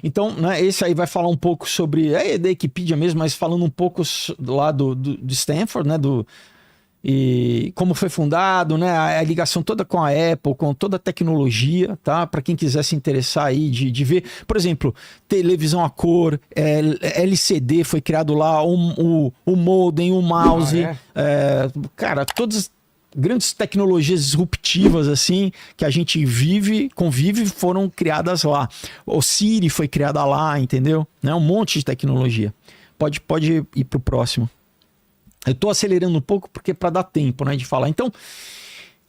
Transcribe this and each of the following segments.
Então, né, esse aí vai falar um pouco sobre... É da Wikipedia mesmo, mas falando um pouco lá de Stanford, né? E como foi fundado, né? A ligação toda com a Apple, com toda a tecnologia, tá? Para quem quiser se interessar aí de ver. Por exemplo, televisão a cor, LCD foi criado lá, o modem, o mouse. Cara, todas grandes tecnologias disruptivas assim que a gente convive, foram criadas lá. O Siri foi criada lá, entendeu? Né? Um monte de tecnologia. Pode ir pro próximo. Eu tô acelerando um pouco porque para dar tempo, né, de falar. Então,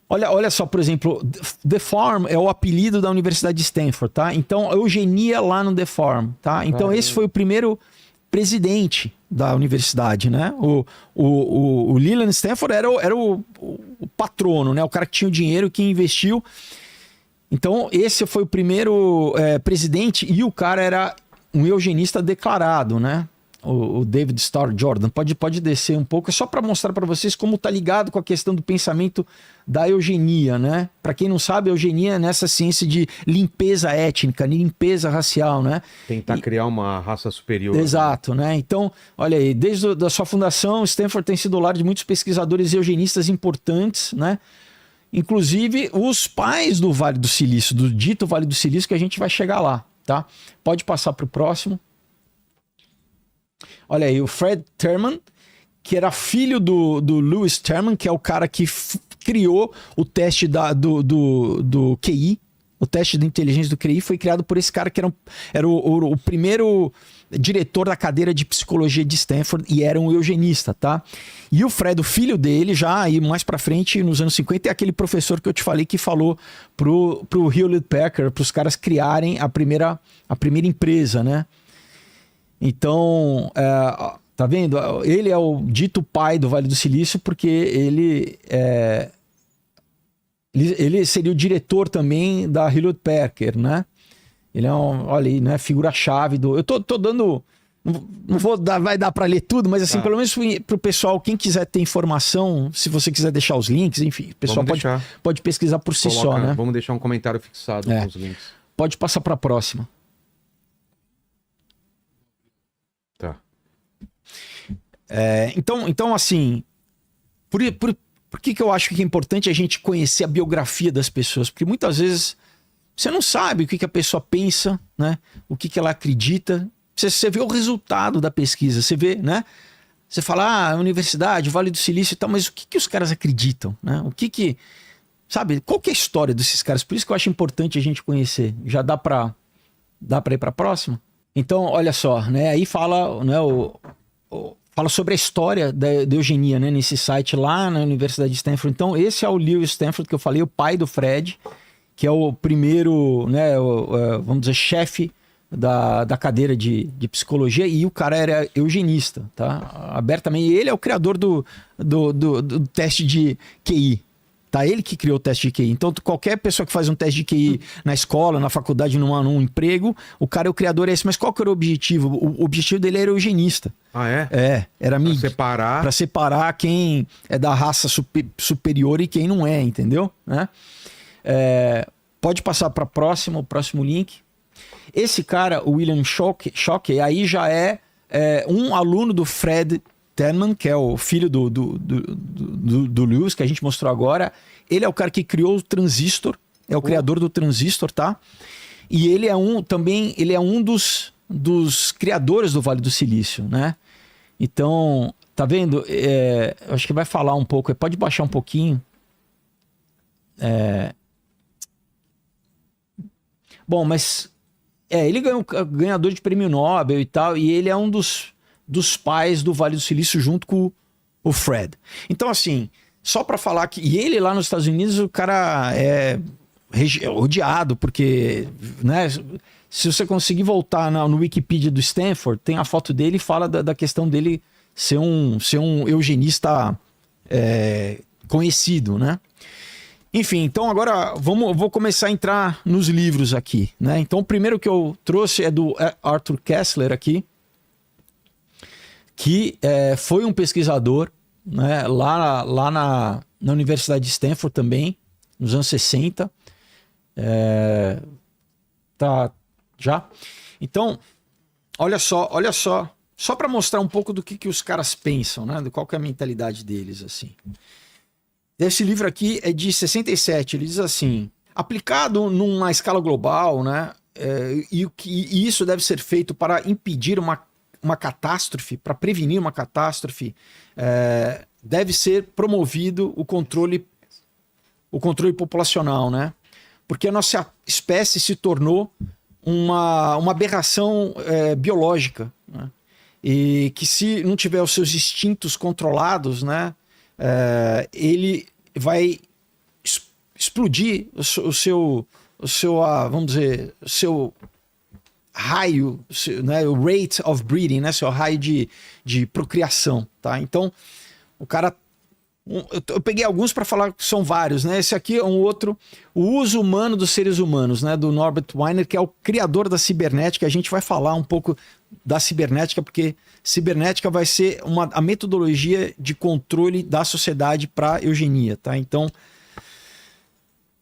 olha só, por exemplo, The Farm é o apelido da Universidade de Stanford, tá? Então, eugenia lá no The Farm, tá? Então, esse foi o primeiro presidente da universidade, né? O Leland Stanford era o patrono, né? O cara que tinha o dinheiro, que investiu. Então, esse foi o primeiro presidente e o cara era um eugenista declarado, né? O David Starr Jordan. Pode descer um pouco, é só para mostrar para vocês como tá ligado com a questão do pensamento da eugenia, né? Para quem não sabe, a eugenia é nessa ciência de limpeza étnica, limpeza racial, né? Tentar criar uma raça superior. Exato, né? Então, olha aí, desde a sua fundação, Stanford tem sido o lar de muitos pesquisadores eugenistas importantes, né? Inclusive os pais do Vale do Silício, do dito Vale do Silício, que a gente vai chegar lá, tá? Pode passar para o próximo. Olha aí, o Fred Terman, que era filho do Lewis Terman, que é o cara que criou o teste do QI. O teste de inteligência do QI foi criado por esse cara que era o primeiro diretor da cadeira de psicologia de Stanford e era um eugenista, tá? E o Fred, o filho dele, já aí mais pra frente, nos anos 50, é aquele professor que eu te falei que falou pro Hewlett Packard, pros caras criarem a primeira empresa, né? Então, tá vendo? Ele é o dito pai do Vale do Silício porque ele seria o diretor também da Hewlett Packard, né? Ele é olha aí, né? Figura-chave do... Eu tô dando... Não vai dar para ler tudo, mas assim, pelo menos pro pessoal, quem quiser ter informação, se você quiser deixar os links, enfim, o pessoal pode pesquisar por si só, né? Vamos deixar um comentário fixado com os links. Pode passar para a próxima. Tá. Então, assim, por que eu acho que é importante a gente conhecer a biografia das pessoas? Porque muitas vezes você não sabe o que a pessoa pensa, né? O que ela acredita. Você vê o resultado da pesquisa, você vê, né? Você fala, universidade, Vale do Silício e tal, mas o que os caras acreditam, né? Sabe, qual que é a história desses caras? Por isso que eu acho importante a gente conhecer. Já dá pra ir pra próxima? Então, olha só, né? Aí fala, né, fala sobre a história da eugenia, né? Nesse site lá na Universidade de Stanford. Então, esse é o Lewis Stanford que eu falei, o pai do Fred, que é o primeiro, né? Vamos dizer, chefe da cadeira de psicologia, e o cara era eugenista, tá? Abertamente. E ele é o criador do teste de QI. Tá? Ele que criou o teste de QI. Então, qualquer pessoa que faz um teste de QI na escola, na faculdade, num emprego, o cara é o criador, é esse. Mas qual que era o objetivo? O objetivo dele era eugenista. Ah, é? Era pra separar quem é da raça superior e quem não é, entendeu? Né? Pode passar para o próximo link. Esse cara, o William Shockley, aí já é um aluno do Fred Terman, que é o filho do Lewis, que a gente mostrou agora. Ele é o cara que criou o transistor, é o criador do transistor, tá? E ele é um dos criadores do Vale do Silício, né? Então, tá vendo? Acho que vai falar um pouco, pode baixar um pouquinho. Bom, mas ele ganhador de prêmio Nobel e tal, e ele é um dos pais do Vale do Silício junto com o Fred. Então, assim, só para falar que... E ele lá nos Estados Unidos, o cara é odiado, porque, né, se você conseguir voltar no Wikipedia do Stanford, tem a foto dele e fala da questão dele ser um eugenista conhecido, né? Enfim, então agora vou começar a entrar nos livros aqui, né? Então o primeiro que eu trouxe é do Arthur Koestler aqui, que foi um pesquisador, né, lá na Universidade de Stanford também, nos anos 60. Tá, já? Então, olha só, só para mostrar um pouco do que os caras pensam, né? De qual que é a mentalidade deles, assim. Esse livro aqui é de 67, ele diz assim, aplicado numa escala global, né? E isso deve ser feito para impedir uma catástrofe, para prevenir uma catástrofe, deve ser promovido o controle populacional, né? Porque a nossa espécie se tornou uma aberração biológica, né? E que se não tiver os seus instintos controlados, né? Ele vai explodir vamos dizer, o seu raio, né, o rate of breeding, né, seu raio de procriação, tá? Então, o cara... Eu peguei alguns para falar que são vários, né? Esse aqui é um outro, o uso humano dos seres humanos, né? Do Norbert Wiener, que é o criador da cibernética. A gente vai falar um pouco da cibernética, porque cibernética vai ser a metodologia de controle da sociedade para eugenia, tá? Então,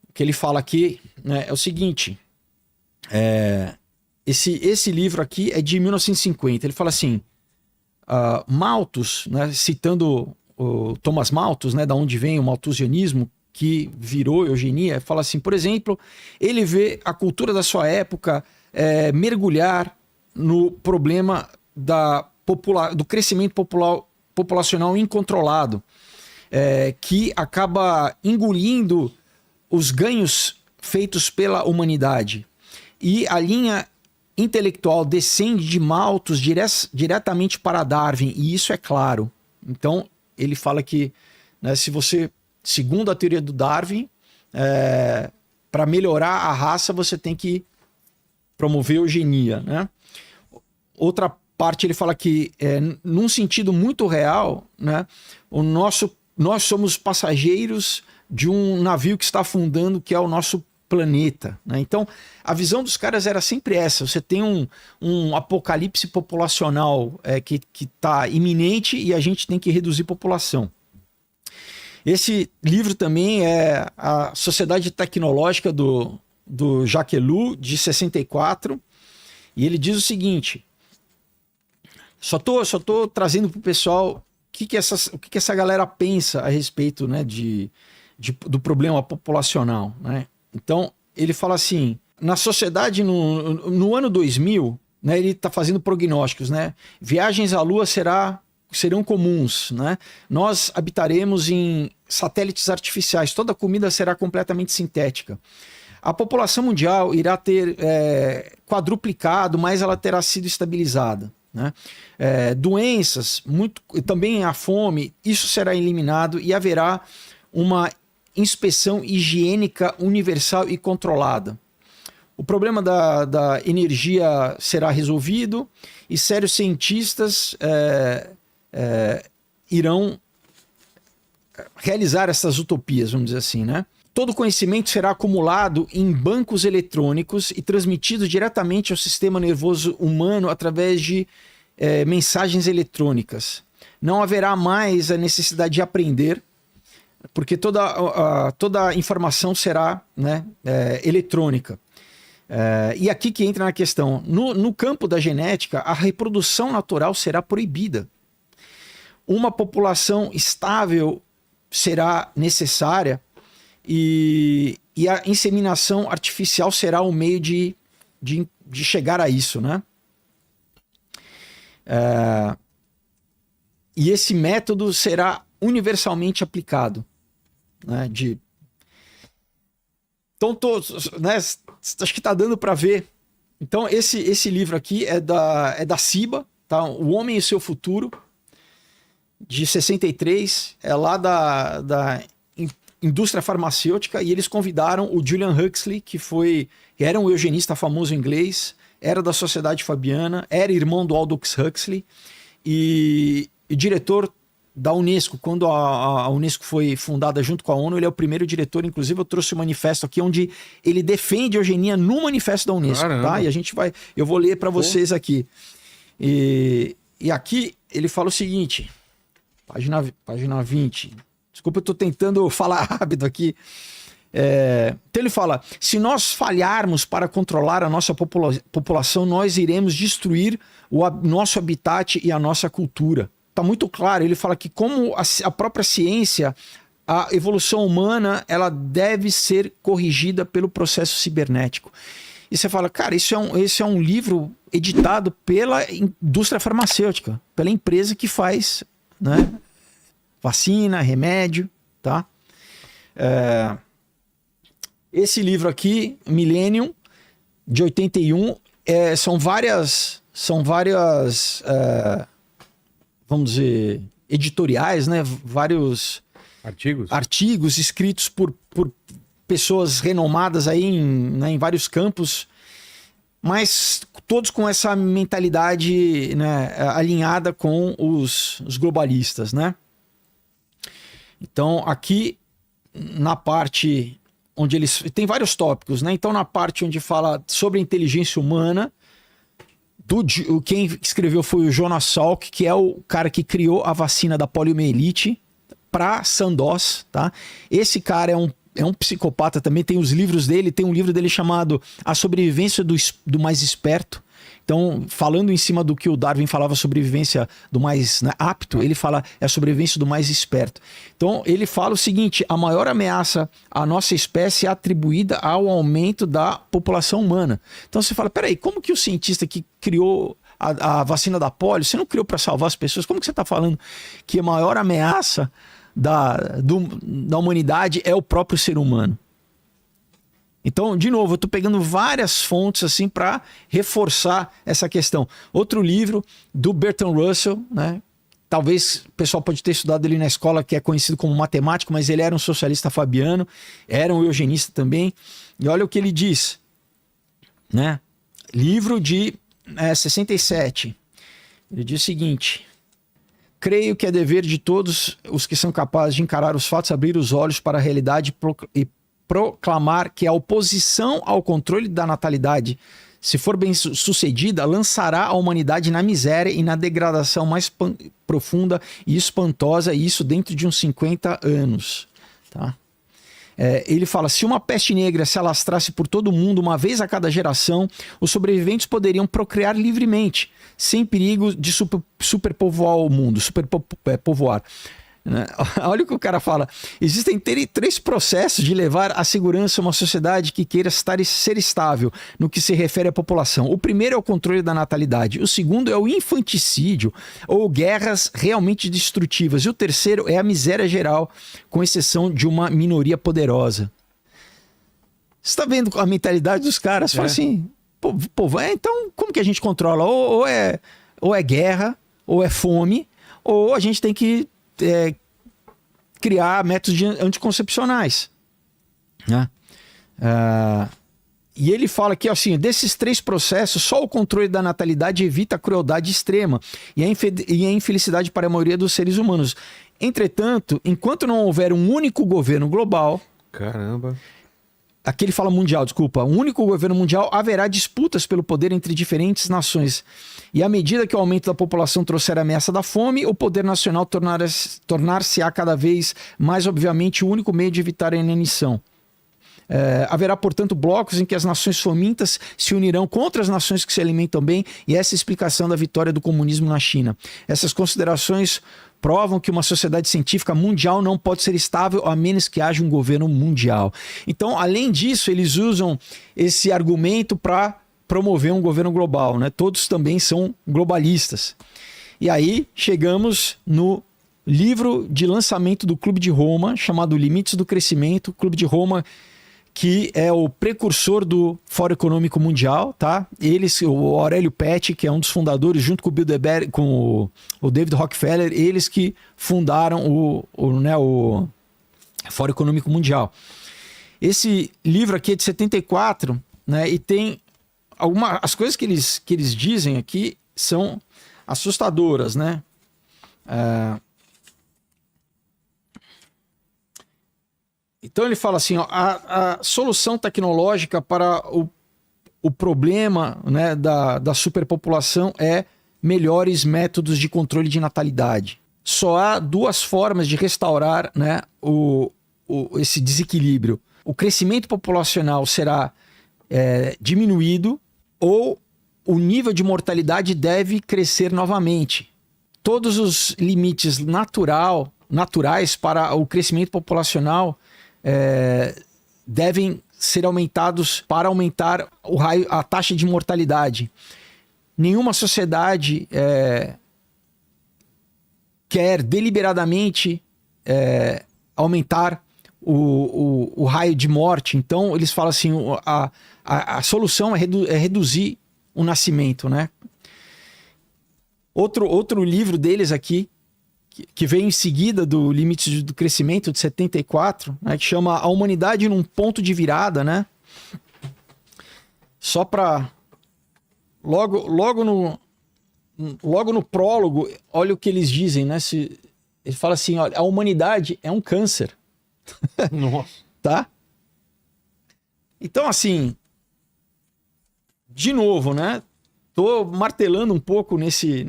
o que ele fala aqui, né, é o seguinte, esse livro aqui é de 1950. Ele fala assim, Malthus, né, citando o Thomas Malthus, né, da onde vem o malthusianismo, que virou eugenia, fala assim, por exemplo, ele vê a cultura da sua época mergulhar no problema do crescimento populacional incontrolado, que acaba engolindo os ganhos feitos pela humanidade. E a linha intelectual descende de Malthus diretamente para Darwin, e isso é claro. Então, ele fala que, né, se você, segundo a teoria do Darwin, para melhorar a raça, você tem que promover a eugenia, né? Outra parte, ele fala que, num sentido muito real, né, nós somos passageiros de um navio que está afundando, que é o nosso planeta, né? Então, a visão dos caras era sempre essa. Você tem um apocalipse populacional que está iminente e a gente tem que reduzir a população. Esse livro também é a Sociedade Tecnológica do Jacques Ellul, de 64, e ele diz o seguinte, só tô trazendo para o pessoal o que essa galera pensa a respeito, né, do problema populacional, né? Então, ele fala assim, na sociedade, no ano 2000, né, ele está fazendo prognósticos, né? Viagens à Lua serão comuns, né? Nós habitaremos em satélites artificiais, toda a comida será completamente sintética. A população mundial irá ter quadruplicado, mas ela terá sido estabilizada, né? Doenças, também a fome, isso será eliminado e haverá uma inspeção higiênica universal e controlada. O problema da energia será resolvido e sérios cientistas irão realizar essas utopias, vamos dizer assim, né? Todo conhecimento será acumulado em bancos eletrônicos e transmitido diretamente ao sistema nervoso humano através de mensagens eletrônicas. Não haverá mais a necessidade de aprender, porque toda a informação será, né, eletrônica. E aqui que entra na questão, no campo da genética, a reprodução natural será proibida. Uma população estável será necessária e a inseminação artificial será o meio de chegar a isso, né? E esse método será universalmente aplicado, né? Então, né, acho que está dando para ver. Então, esse livro aqui é da CIBA, tá? O Homem e Seu Futuro, de 63, é lá da indústria farmacêutica, e eles convidaram o Julian Huxley, que era um eugenista famoso inglês, era da Sociedade Fabiana, era irmão do Aldous Huxley, e diretor da Unesco. Quando a Unesco foi fundada junto com a ONU, ele é o primeiro diretor. Inclusive, eu trouxe um manifesto aqui onde ele defende a eugenia no manifesto da Unesco. Caramba. Tá? E eu vou ler para vocês aqui. E aqui ele fala o seguinte, página 20. Desculpa, eu estou tentando falar rápido aqui. Então ele fala, se nós falharmos para controlar a nossa população, nós iremos destruir o nosso habitat e a nossa cultura. Está muito claro, ele fala que como a própria ciência, a evolução humana, ela deve ser corrigida pelo processo cibernético. E você fala, cara, esse é um livro editado pela indústria farmacêutica, pela empresa que faz, né, vacina, remédio, tá? Esse livro aqui, Millennium, de 81, são várias vamos dizer, editoriais, né? Vários artigos escritos por pessoas renomadas aí em vários campos, mas todos com essa mentalidade, né, alinhada com os globalistas, né? Então, aqui na parte onde eles... Tem vários tópicos, né? Então, na parte onde fala sobre a inteligência humana, quem escreveu foi o Jonas Salk, que é o cara que criou a vacina da poliomielite para Sandoz, tá? Esse cara é um psicopata também, tem os livros dele, tem um livro dele chamado A Sobrevivência do Mais Esperto. Então, falando em cima do que o Darwin falava, sobrevivência do mais, né, apto, ele fala a sobrevivência do mais esperto. Então, ele fala o seguinte, a maior ameaça à nossa espécie é atribuída ao aumento da população humana. Então, você fala, peraí, como que o cientista que criou a vacina da polio, você não criou para salvar as pessoas? Como que você está falando que a maior ameaça da humanidade é o próprio ser humano? Então, de novo, eu estou pegando várias fontes assim para reforçar essa questão. Outro livro do Bertrand Russell, né? Talvez o pessoal pode ter estudado ele na escola, que é conhecido como matemático, mas ele era um socialista fabiano, era um eugenista também. E olha o que ele diz, né? Livro de 67. Ele diz o seguinte: creio que é dever de todos os que são capazes de encarar os fatos, abrir os olhos para a realidade e proclamar que a oposição ao controle da natalidade, se for bem sucedida, lançará a humanidade na miséria e na degradação mais profunda e espantosa, e isso dentro de uns 50 anos. Tá? Ele fala, se uma peste negra se alastrasse por todo o mundo uma vez a cada geração, os sobreviventes poderiam procriar livremente, sem perigo de superpovoar o mundo, superpovoar. Olha o que o cara fala. Existem 3 processos de levar a segurança a uma sociedade que queira ser estável no que se refere à população. O primeiro é o controle da natalidade. O segundo é o infanticídio ou guerras realmente destrutivas. E o terceiro é a miséria geral, com exceção de uma minoria poderosa. Você está vendo a mentalidade dos caras? Fala assim, então como que a gente controla? Ou é guerra, ou é fome, ou a gente tem que criar métodos anticoncepcionais, né? E ele fala que assim, desses 3 processos, só o controle da natalidade evita a crueldade extrema e a infelicidade para a maioria dos seres humanos. Entretanto, enquanto não houver um único governo global... Caramba... Aqui ele fala mundial, desculpa. Um único governo mundial, haverá disputas pelo poder entre diferentes nações. E à medida que o aumento da população trouxer a ameaça da fome, o poder nacional tornar-se-á cada vez mais, obviamente, o único meio de evitar a inanição. Haverá, portanto, blocos em que as nações famintas se unirão contra as nações que se alimentam bem, e essa é a explicação da vitória do comunismo na China. Essas considerações provam que uma sociedade científica mundial não pode ser estável a menos que haja um governo mundial. Então, além disso, eles usam esse argumento para promover um governo global, né? Todos também são globalistas. E aí chegamos no livro de lançamento do Clube de Roma, chamado Limites do Crescimento, Clube de Roma, que é o precursor do Fórum Econômico Mundial, tá? Eles, o Aurélio Petti, que é um dos fundadores, junto com o Bill DeBerry, com o David Rockefeller, eles que fundaram o Fórum Econômico Mundial. Esse livro aqui é de 74, né? E tem as coisas que eles dizem aqui são assustadoras, né? Então ele fala assim, ó, a solução tecnológica para o problema, né, da superpopulação é melhores métodos de controle de natalidade. Só há 2 formas de restaurar, né, esse desequilíbrio. o crescimento populacional será diminuído ou o nível de mortalidade deve crescer novamente. Todos os limites naturais para o crescimento populacional devem ser aumentados para aumentar a taxa de mortalidade. Nenhuma sociedade quer deliberadamente aumentar o raio de morte. Então, eles falam assim, a solução é reduzir o nascimento, né? Outro livro deles aqui, que veio em seguida do Limite do Crescimento, de 74, né, que chama A Humanidade num Ponto de Virada, né? Só para... Logo no prólogo, olha o que eles dizem, né? Ele fala assim, olha, a humanidade é um câncer. Nossa. Tá? Então, assim, de novo, né? Tô martelando um pouco nesse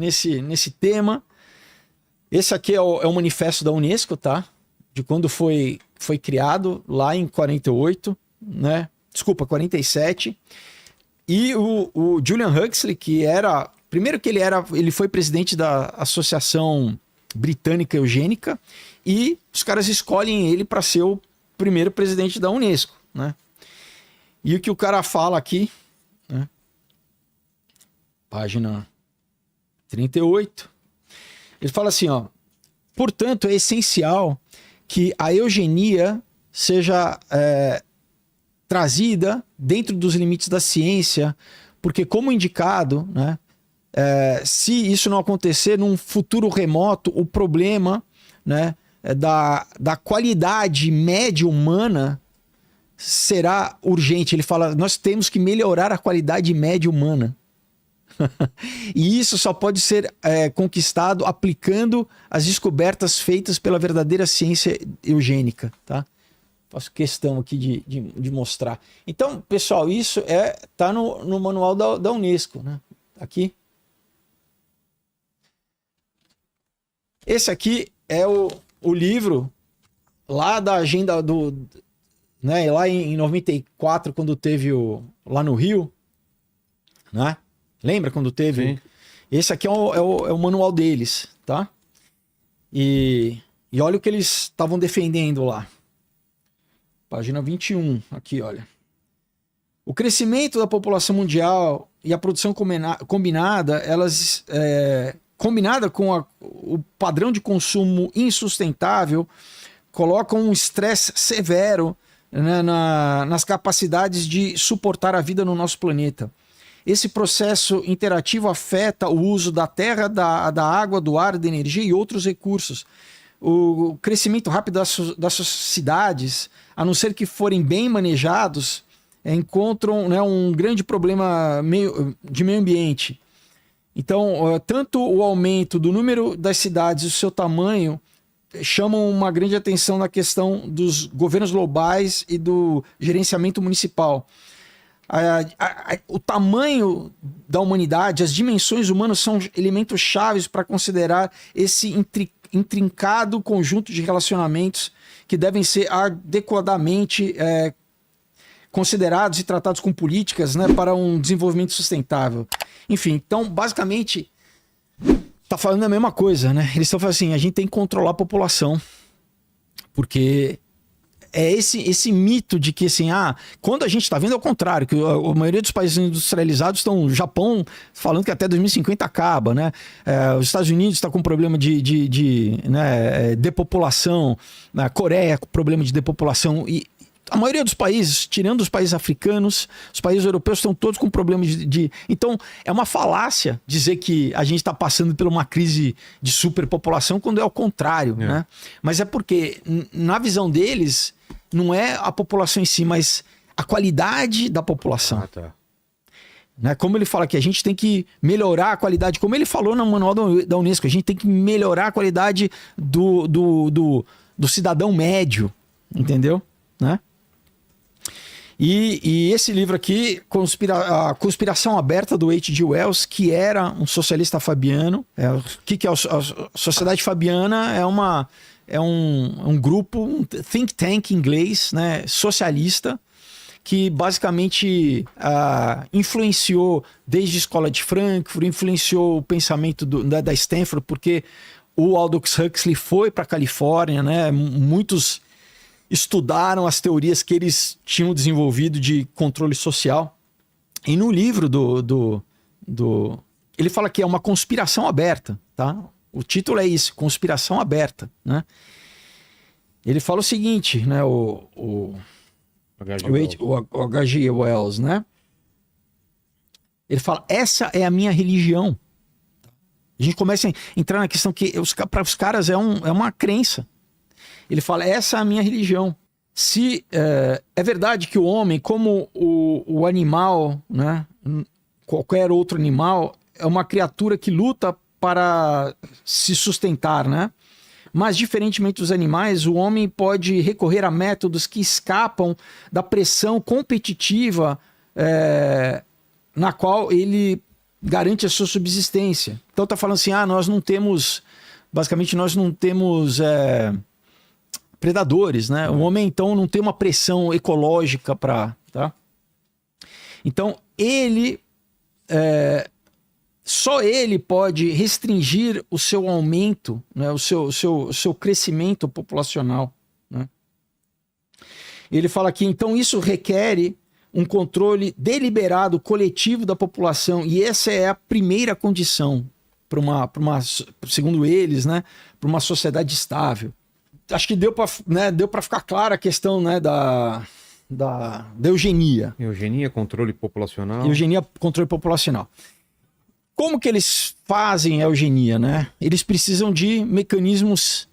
tema. Esse aqui é o manifesto da Unesco, tá? De quando foi criado, lá em 48, né? Desculpa, 47. E o Julian Huxley, que era... Primeiro que ele foi presidente da Associação Britânica Eugênica, e os caras escolhem ele para ser o primeiro presidente da Unesco, né? E o que o cara fala aqui, né? Página 38, ele fala assim, ó: portanto, é essencial que a eugenia seja trazida dentro dos limites da ciência, porque, como indicado, né, se isso não acontecer num futuro remoto, o problema, né, da qualidade média humana será urgente. Ele fala, nós temos que melhorar a qualidade média humana. E isso só pode ser conquistado aplicando as descobertas feitas pela verdadeira ciência eugênica, tá? Faço questão aqui de mostrar. Então, pessoal, isso tá no manual da Unesco, né? Aqui. Esse aqui é o livro lá da agenda né, lá em 94, quando teve lá no Rio, né? Lembra quando teve? Sim. Esse aqui é o manual deles, tá? E olha o que eles estavam defendendo lá. Página 21, aqui, olha. O crescimento da população mundial e a produção combinada, combinada com o padrão de consumo insustentável, colocam um estresse severo, né, nas capacidades de suportar a vida no nosso planeta. Esse processo interativo afeta o uso da terra, da água, do ar, da energia e outros recursos. O crescimento rápido das cidades, a não ser que forem bem manejados, encontram, né, um grande problema de meio ambiente. Então, tanto o aumento do número das cidades e o seu tamanho chamam uma grande atenção na questão dos governos globais e do gerenciamento municipal. O tamanho da humanidade, as dimensões humanas são elementos chaves para considerar esse intrincado conjunto de relacionamentos que devem ser adequadamente considerados e tratados com políticas, né, para um desenvolvimento sustentável. Enfim, então, basicamente, tá falando a mesma coisa, né? Eles estão falando assim, a gente tem que controlar a população, porque é esse mito de que, assim, quando a gente está vendo, é o contrário, que a maioria dos países industrializados estão, o Japão falando que até 2050 acaba, né? Os Estados Unidos está com problema de depopulação, a Coreia com problema de depopulação, e a maioria dos países, tirando os países africanos, os países europeus estão todos com problemas Então, é uma falácia dizer que a gente está passando por uma crise de superpopulação quando é o contrário, né? Mas é porque, na visão deles, não é a população em si, mas a qualidade da população. Tá. Né? Como ele fala aqui, a gente tem que melhorar a qualidade, como ele falou no manual da Unesco, a gente tem que melhorar a qualidade do cidadão médio, entendeu? Né? E esse livro aqui, A Conspiração Aberta, do H.G. Wells, que era um socialista fabiano. O que é a Sociedade Fabiana? é um grupo, um think tank inglês, né, socialista, que basicamente influenciou desde a escola de Frankfurt, influenciou o pensamento da Stanford, porque o Aldous Huxley foi para a Califórnia, né? Muitos estudaram as teorias que eles tinham desenvolvido de controle social. E no livro ele fala que é uma conspiração aberta, tá? O título é isso, conspiração aberta, né? Ele fala o seguinte, né? O H.G. Wells, né? Ele fala, essa é a minha religião. A gente começa a entrar na questão que para os caras é uma crença. Ele fala, essa é a minha religião. Se é verdade que o homem, como o animal, né, qualquer outro animal, é uma criatura que luta para se sustentar, né? Mas, diferentemente dos animais, o homem pode recorrer a métodos que escapam da pressão competitiva na qual ele garante a sua subsistência. Então tá falando assim, nós não temos predadores, né? O homem, então, não tem uma pressão ecológica para... Tá? Então, só ele pode restringir o seu aumento, né? o seu crescimento populacional. Né? Ele fala aqui, então isso requer um controle deliberado, coletivo da população, e essa é a primeira condição segundo eles, né, para uma sociedade estável. Acho que deu para ficar clara a questão, né, da eugenia. Eugenia, controle populacional. Eugenia, controle populacional. Como que eles fazem a eugenia, né? Eles precisam de mecanismos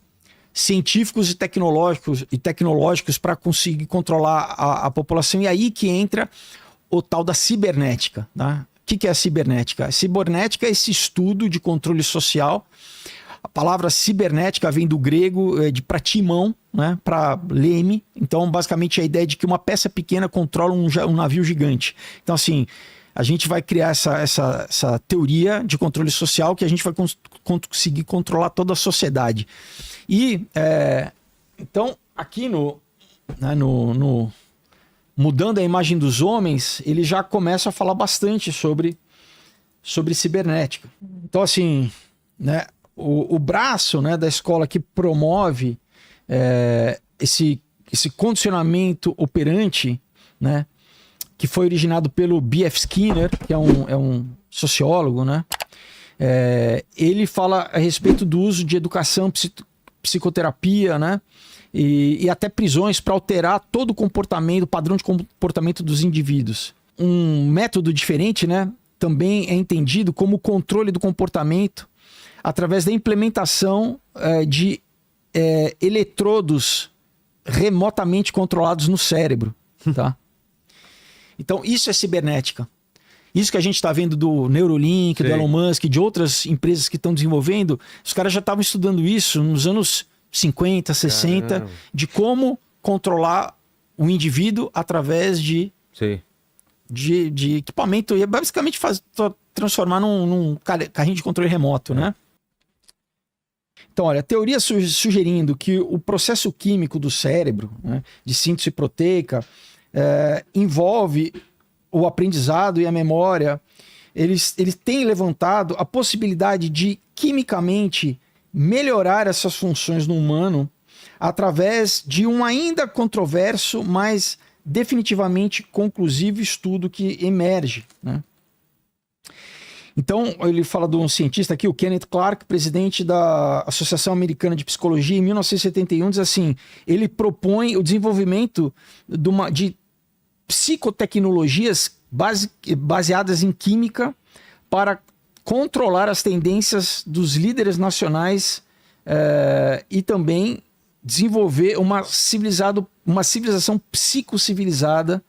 científicos e tecnológicos para conseguir controlar a população. E aí que entra o tal da cibernética. Tá? O que é a cibernética? A cibernética é esse estudo de controle social. A palavra cibernética vem do grego para timão, né? Para leme. Então, basicamente, a ideia de que uma peça pequena controla um navio gigante. Então, assim, a gente vai criar essa teoria de controle social que a gente vai conseguir controlar toda a sociedade. E, então, aqui mudando a imagem dos homens, ele já começa a falar bastante sobre cibernética. Então, assim, né, o braço, né, da escola que promove esse condicionamento operante, né, que foi originado pelo B.F. Skinner, que é um sociólogo, né, ele fala a respeito do uso de educação, psicoterapia, né? E até prisões para alterar todo o comportamento, o padrão de comportamento dos indivíduos. Um método diferente, né? Também é entendido como o controle do comportamento através da implementação de eletrodos remotamente controlados no cérebro. Tá? Então, isso é cibernética. Isso que a gente está vendo do Neuralink, do Elon Musk, de outras empresas que estão desenvolvendo, os caras já estavam estudando isso nos anos 50, 60, Caramba. De como controlar o indivíduo através de equipamento. E é basicamente transformar num carrinho de controle remoto, né? Então, olha, a teoria sugerindo que o processo químico do cérebro, né, de síntese proteica, envolve o aprendizado e a memória, eles têm levantado a possibilidade de quimicamente melhorar essas funções no humano através de um ainda controverso, mas definitivamente conclusivo estudo que emerge, né? Então, ele fala de um cientista aqui, o Kenneth Clark, presidente da Associação Americana de Psicologia, em 1971, diz assim, ele propõe o desenvolvimento de psicotecnologias baseadas em química para controlar as tendências dos líderes nacionais e também desenvolver uma civilização psicocivilizada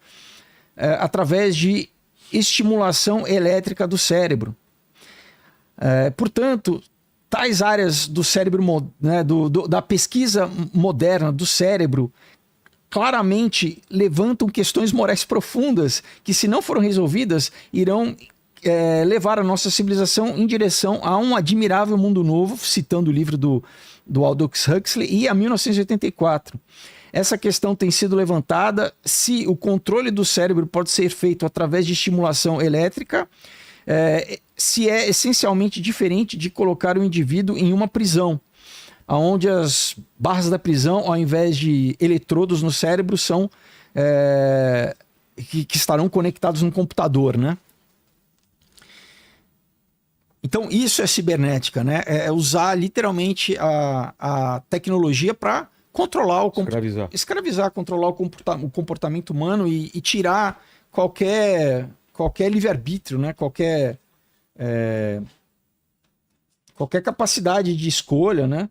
através de estimulação elétrica do cérebro. Portanto, tais áreas do cérebro, né, da pesquisa moderna do cérebro claramente levantam questões morais profundas que, se não forem resolvidas, irão levar a nossa civilização em direção a um admirável mundo novo, citando o livro do Aldous Huxley, e a 1984. Essa questão tem sido levantada se o controle do cérebro pode ser feito através de estimulação elétrica, se é essencialmente diferente de colocar o indivíduo em uma prisão, onde as barras da prisão, ao invés de eletrodos no cérebro, são que estarão conectados no computador, né? Então isso é cibernética, né? É usar literalmente a tecnologia para controlar escravizar, controlar o comportamento humano e tirar qualquer livre-arbítrio, né? Qualquer capacidade de escolha, né?